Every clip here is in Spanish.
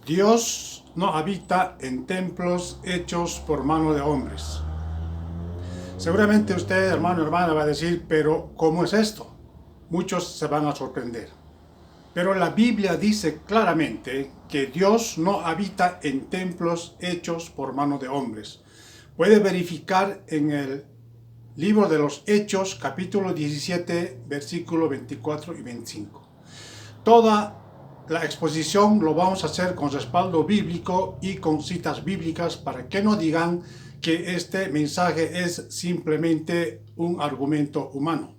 Dios no habita en templos hechos por mano de hombres. Seguramente usted, hermano o hermana, va a decir, pero ¿cómo es esto? Muchos se van a sorprender. Pero la Biblia dice claramente que Dios no habita en templos hechos por mano de hombres. Puede verificar en el libro de los Hechos, capítulo 17, versículos 24 y 25. Toda la exposición lo vamos a hacer con respaldo bíblico y con citas bíblicas para que no digan que este mensaje es simplemente un argumento humano.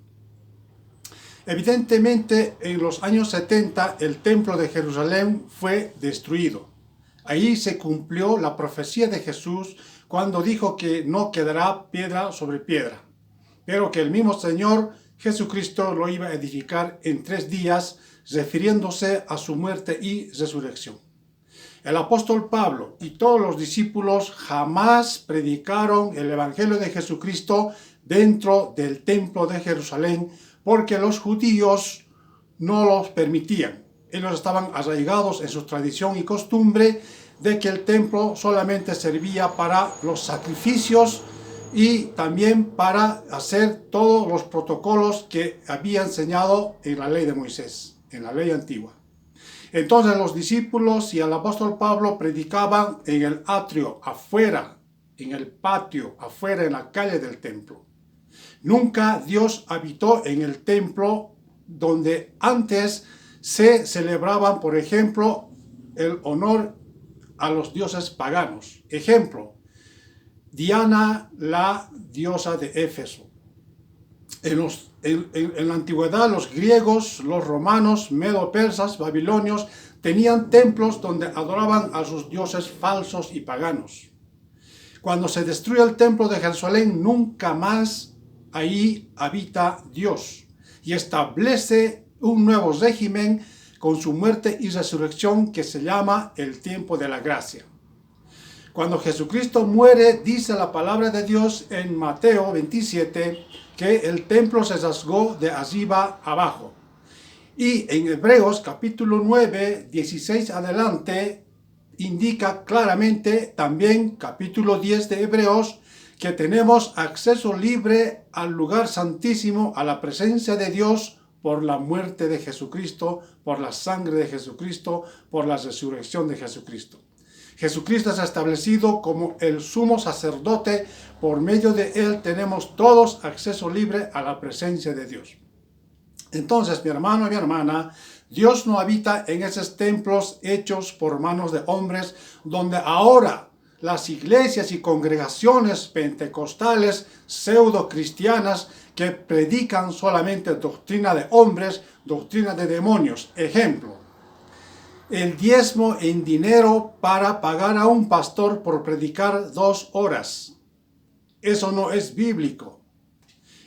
Evidentemente, en los años 70 el templo de Jerusalén fue destruido. Ahí se cumplió la profecía de Jesús cuando dijo que no quedará piedra sobre piedra, pero que el mismo Señor Jesucristo lo iba a edificar en 3 días, refiriéndose a su muerte y resurrección. El apóstol Pablo y todos los discípulos jamás predicaron el evangelio de Jesucristo dentro del templo de Jerusalén, porque los judíos no los permitían. Ellos estaban arraigados en su tradición y costumbre de que el templo solamente servía para los sacrificios y también para hacer todos los protocolos que había enseñado en la ley de Moisés, en la ley antigua. Entonces los discípulos y el apóstol Pablo predicaban en el atrio, afuera, en el patio, afuera, en la calle del templo. Nunca Dios habitó en el templo donde antes se celebraban, por ejemplo, el honor a los dioses paganos. Ejemplo, Diana, la diosa de Éfeso. En la antigüedad, los griegos, los romanos, medo-persas, babilonios, tenían templos donde adoraban a sus dioses falsos y paganos. Cuando se destruye el templo de Jerusalén, nunca más ahí habita Dios y establece un nuevo régimen con su muerte y resurrección que se llama el tiempo de la gracia. Cuando Jesucristo muere, dice la palabra de Dios en Mateo 27, que el templo se rasgó de arriba abajo. Y en Hebreos capítulo 9, 16 adelante, indica claramente también capítulo 10 de Hebreos, que tenemos acceso libre al lugar santísimo, a la presencia de Dios, por la muerte de Jesucristo, por la sangre de Jesucristo, por la resurrección de Jesucristo. Jesucristo es establecido como el sumo sacerdote. Por medio de él tenemos todos acceso libre a la presencia de Dios. Entonces, mi hermano y mi hermana, Dios no habita en esos templos hechos por manos de hombres, donde ahora las iglesias y congregaciones pentecostales pseudo-cristianas que predican solamente doctrina de hombres, doctrina de demonios. Ejemplo, el diezmo en dinero para pagar a un pastor por predicar 2 horas. Eso no es bíblico.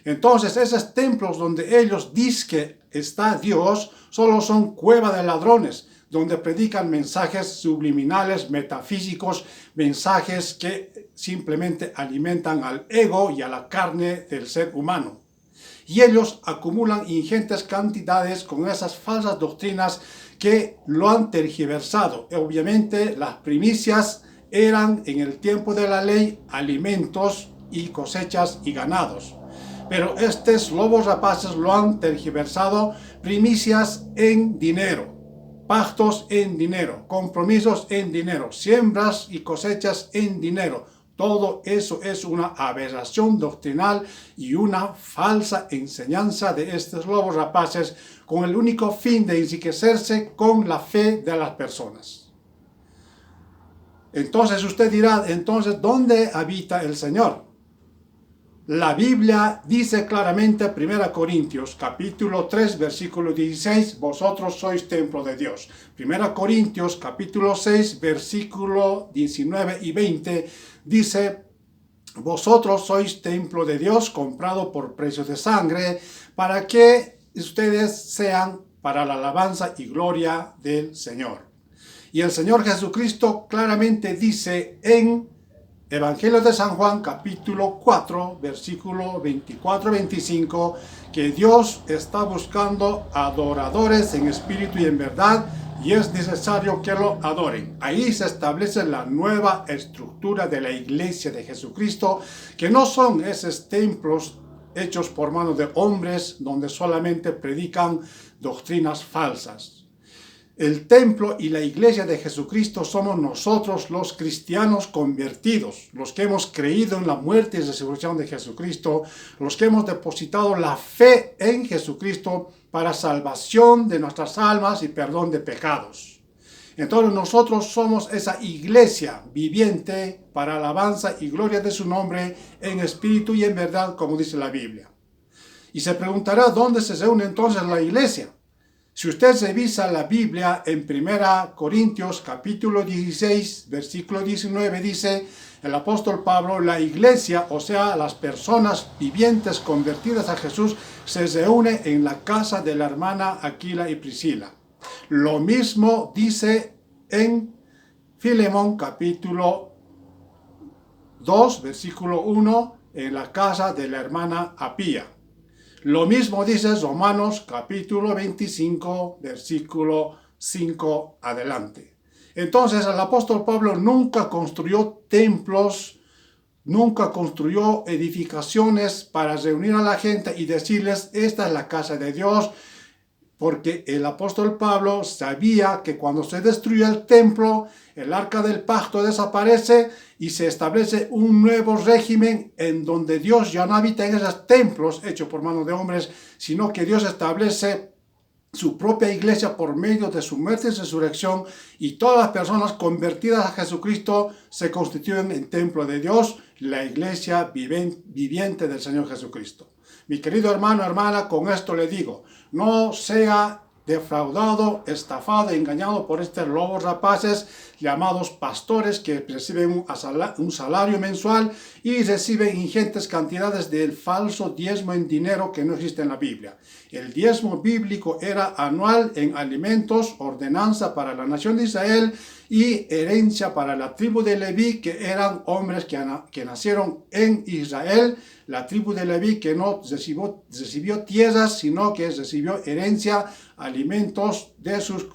Entonces, esos templos donde ellos dicen que está Dios, solo son cueva de ladrones, donde predican mensajes subliminales, metafísicos, mensajes que simplemente alimentan al ego y a la carne del ser humano. Y ellos acumulan ingentes cantidades con esas falsas doctrinas que lo han tergiversado. Obviamente, las primicias eran en el tiempo de la ley alimentos y cosechas y ganados. Pero estos lobos rapaces lo han tergiversado: primicias en dinero, pactos en dinero, compromisos en dinero, siembras y cosechas en dinero. Todo eso es una aberración doctrinal y una falsa enseñanza de estos lobos rapaces, con el único fin de enriquecerse con la fe de las personas. Entonces usted dirá, entonces, ¿dónde habita el Señor? La Biblia dice claramente, 1 Corintios capítulo 3, versículo 16, vosotros sois templo de Dios. 1 Corintios capítulo 6, versículo 19 y 20, dice, vosotros sois templo de Dios, comprado por precio de sangre, para que ustedes sean para la alabanza y gloria del Señor. Y el Señor Jesucristo claramente dice en Evangelio de San Juan, capítulo 4, versículo 24-25, que Dios está buscando adoradores en espíritu y en verdad, y es necesario que lo adoren. Ahí se establece la nueva estructura de la iglesia de Jesucristo, que no son esos templos hechos por manos de hombres donde solamente predican doctrinas falsas. El templo y la iglesia de Jesucristo somos nosotros los cristianos convertidos, los que hemos creído en la muerte y resurrección de Jesucristo, los que hemos depositado la fe en Jesucristo para salvación de nuestras almas y perdón de pecados. Entonces nosotros somos esa iglesia viviente para alabanza y gloria de su nombre en espíritu y en verdad, como dice la Biblia. Y se preguntará dónde se reúne entonces la iglesia. Si usted revisa la Biblia en 1 Corintios capítulo 16, versículo 19, dice el apóstol Pablo, la iglesia, o sea, las personas vivientes convertidas a Jesús, se reúne en la casa de la hermana Aquila y Priscila. Lo mismo dice en Filemón capítulo 2, versículo 1, en la casa de la hermana Apía. Lo mismo dice Romanos capítulo 25, versículo 5 adelante. Entonces el apóstol Pablo nunca construyó templos, nunca construyó edificaciones para reunir a la gente y decirles, esta es la casa de Dios, porque el apóstol Pablo sabía que cuando se destruye el templo, el arca del pacto desaparece y se establece un nuevo régimen en donde Dios ya no habita en esos templos hechos por manos de hombres, sino que Dios establece su propia iglesia por medio de su muerte y resurrección, y todas las personas convertidas a Jesucristo se constituyen en templo de Dios, la iglesia viviente del Señor Jesucristo. Mi querido hermano, hermana, con esto le digo, no sea defraudado, estafado, engañado por estos lobos rapaces llamados pastores que reciben un salario mensual y reciben ingentes cantidades del falso diezmo en dinero que no existe en la Biblia. El diezmo bíblico era anual en alimentos, ordenanza para la nación de Israel y herencia para la tribu de Leví, que eran hombres que nacieron en Israel, la tribu de Leví que no recibió tierras, sino que recibió herencia, alimentos de sus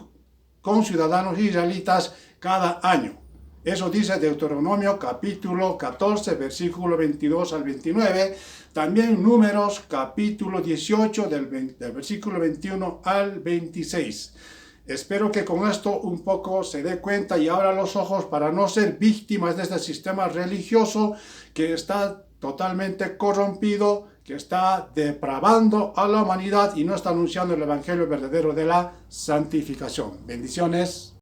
conciudadanos israelitas cada año. Eso dice Deuteronomio capítulo 14, versículo 22 al 29. También Números capítulo 18, del versículo 21 al 26. Espero que con esto un poco se dé cuenta y abra los ojos para no ser víctimas de este sistema religioso que está totalmente corrompido, que está depravando a la humanidad y no está anunciando el evangelio verdadero de la santificación. Bendiciones.